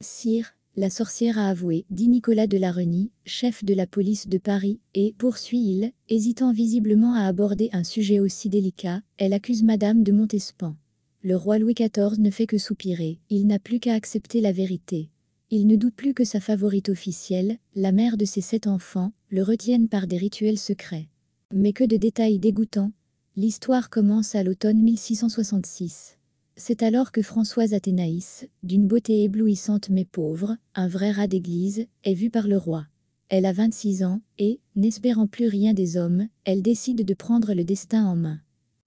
Sire, la sorcière a avoué, dit Nicolas de la Renie, chef de la police de Paris, et, poursuit-il, hésitant visiblement à aborder un sujet aussi délicat, elle accuse Madame de Montespan. Le roi Louis XIV ne fait que soupirer, il n'a plus qu'à accepter la vérité. Il ne doute plus que sa favorite officielle, la mère de ses 7 enfants, le retienne par des rituels secrets. Mais que de détails dégoûtants! L'histoire commence à l'automne 1666. C'est alors que Françoise Athénaïs, d'une beauté éblouissante mais pauvre, un vrai rat d'église, est vue par le roi. Elle a 26 ans, et, n'espérant plus rien des hommes, elle décide de prendre le destin en main.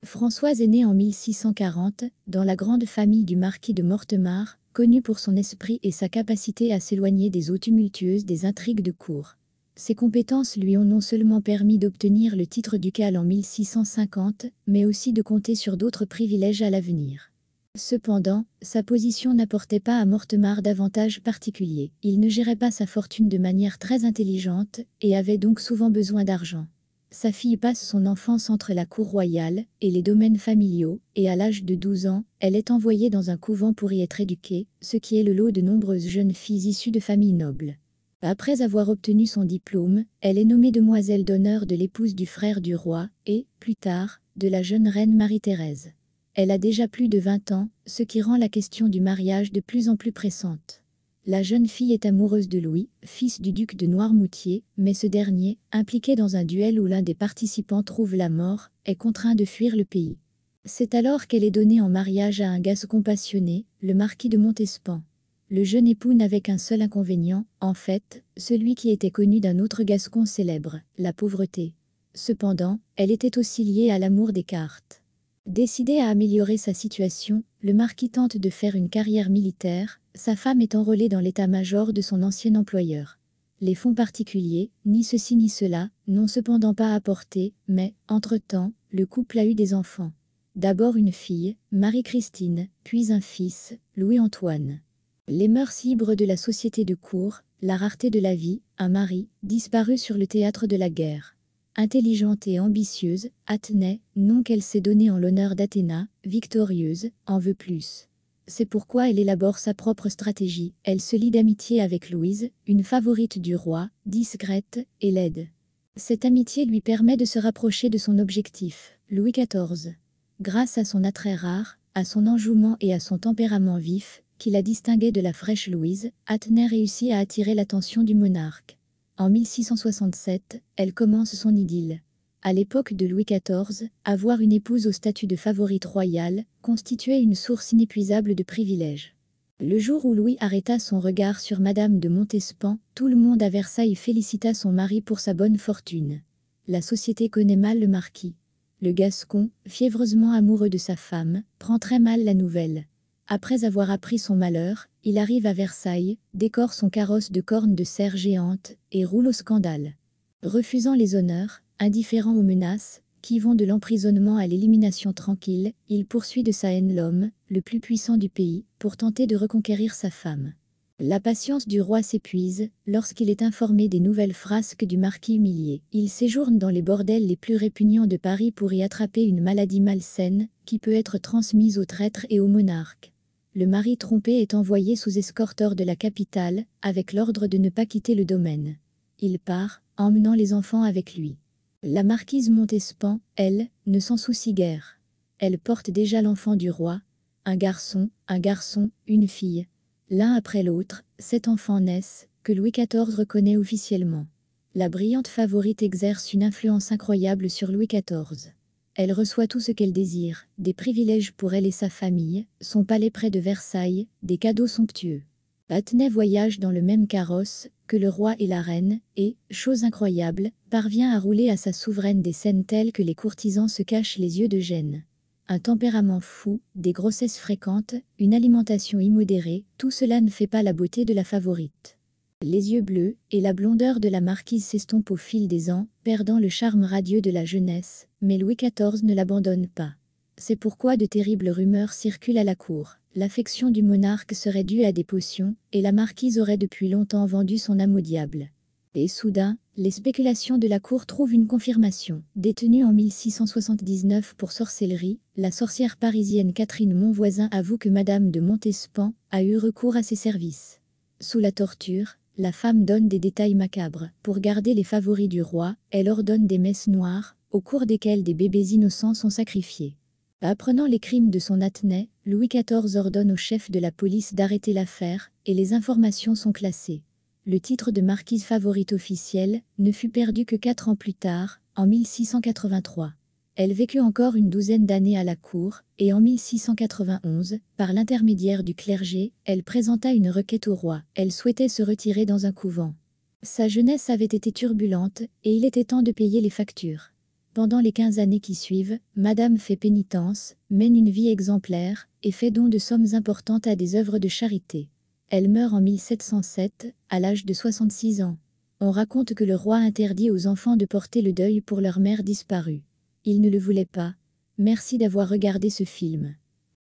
Françoise est née en 1640, dans la grande famille du marquis de Mortemart, connu pour son esprit et sa capacité à s'éloigner des eaux tumultueuses des intrigues de cour. Ses compétences lui ont non seulement permis d'obtenir le titre ducal en 1650, mais aussi de compter sur d'autres privilèges à l'avenir. Cependant, sa position n'apportait pas à Mortemart d'avantages particuliers. Il ne gérait pas sa fortune de manière très intelligente, et avait donc souvent besoin d'argent. Sa fille passe son enfance entre la cour royale et les domaines familiaux, et à l'âge de 12 ans, elle est envoyée dans un couvent pour y être éduquée, ce qui est le lot de nombreuses jeunes filles issues de familles nobles. Après avoir obtenu son diplôme, elle est nommée demoiselle d'honneur de l'épouse du frère du roi, et, plus tard, de la jeune reine Marie-Thérèse. Elle a déjà plus de 20 ans, ce qui rend la question du mariage de plus en plus pressante. La jeune fille est amoureuse de Louis, fils du duc de Noirmoutier, mais ce dernier, impliqué dans un duel où l'un des participants trouve la mort, est contraint de fuir le pays. C'est alors qu'elle est donnée en mariage à un Gascon passionné, le marquis de Montespan. Le jeune époux n'avait qu'un seul inconvénient, en fait, celui qui était connu d'un autre Gascon célèbre, la pauvreté. Cependant, elle était aussi liée à l'amour des cartes. Décidé à améliorer sa situation, le marquis tente de faire une carrière militaire, sa femme est enrôlée dans l'état-major de son ancien employeur. Les fonds particuliers, ni ceci ni cela, n'ont cependant pas apporté, mais, entre-temps, le couple a eu des enfants. D'abord une fille, Marie-Christine, puis un fils, Louis-Antoine. Les mœurs libres de la société de cour, la rareté de la vie, un mari, disparu sur le théâtre de la guerre. Intelligente et ambitieuse, Athénée, nom qu'elle s'est donné en l'honneur d'Athéna, victorieuse, en veut plus. C'est pourquoi elle élabore sa propre stratégie. Elle se lie d'amitié avec Louise, une favorite du roi, discrète et laide. Cette amitié lui permet de se rapprocher de son objectif, Louis XIV. Grâce à son attrait rare, à son enjouement et à son tempérament vif, qui la distinguait de la fraîche Louise, Athénée réussit à attirer l'attention du monarque. En 1667, elle commence son idylle. À l'époque de Louis XIV, avoir une épouse au statut de favorite royale constituait une source inépuisable de privilèges. Le jour où Louis arrêta son regard sur Madame de Montespan, tout le monde à Versailles félicita son mari pour sa bonne fortune. La société connaît mal le marquis. Le Gascon, fiévreusement amoureux de sa femme, prend très mal la nouvelle. Après avoir appris son malheur, il arrive à Versailles, décore son carrosse de cornes de cerf géantes, et roule au scandale. Refusant les honneurs, indifférent aux menaces, qui vont de l'emprisonnement à l'élimination tranquille, il poursuit de sa haine l'homme, le plus puissant du pays, pour tenter de reconquérir sa femme. La patience du roi s'épuise, lorsqu'il est informé des nouvelles frasques du marquis humilié. Il séjourne dans les bordels les plus répugnants de Paris pour y attraper une maladie malsaine, qui peut être transmise aux traîtres et aux monarques. Le mari trompé est envoyé sous escorte hors de la capitale, avec l'ordre de ne pas quitter le domaine. Il part, emmenant les enfants avec lui. La marquise Montespan, elle, ne s'en soucie guère. Elle porte déjà l'enfant du roi. Un garçon, une fille. L'un après l'autre, 7 enfants naissent, que Louis XIV reconnaît officiellement. La brillante favorite exerce une influence incroyable sur Louis XIV. Elle reçoit tout ce qu'elle désire, des privilèges pour elle et sa famille, son palais près de Versailles, des cadeaux somptueux. Athénée voyage dans le même carrosse que le roi et la reine, et, chose incroyable, parvient à rouler à sa souveraine des scènes telles que les courtisans se cachent les yeux de gêne. Un tempérament fou, des grossesses fréquentes, une alimentation immodérée, tout cela ne fait pas la beauté de la favorite. Les yeux bleus et la blondeur de la marquise s'estompent au fil des ans, perdant le charme radieux de la jeunesse, mais Louis XIV ne l'abandonne pas. C'est pourquoi de terribles rumeurs circulent à la cour. L'affection du monarque serait due à des potions, et la marquise aurait depuis longtemps vendu son âme au diable. Et soudain, les spéculations de la cour trouvent une confirmation. Détenue en 1679 pour sorcellerie, la sorcière parisienne Catherine Monvoisin avoue que Madame de Montespan a eu recours à ses services. Sous la torture, la femme donne des détails macabres. Pour garder les favoris du roi, elle ordonne des messes noires, au cours desquelles des bébés innocents sont sacrifiés. Apprenant les crimes de son Athénée, Louis XIV ordonne au chef de la police d'arrêter l'affaire, et les informations sont classées. Le titre de marquise favorite officielle ne fut perdu que 4 ans plus tard, en 1683. Elle vécut encore une douzaine d'années à la cour, et en 1691, par l'intermédiaire du clergé, elle présenta une requête au roi. Elle souhaitait se retirer dans un couvent. Sa jeunesse avait été turbulente, et il était temps de payer les factures. Pendant les 15 années qui suivent, Madame fait pénitence, mène une vie exemplaire, et fait don de sommes importantes à des œuvres de charité. Elle meurt en 1707, à l'âge de 66 ans. On raconte que le roi interdit aux enfants de porter le deuil pour leur mère disparue. Il ne le voulait pas. Merci d'avoir regardé ce film.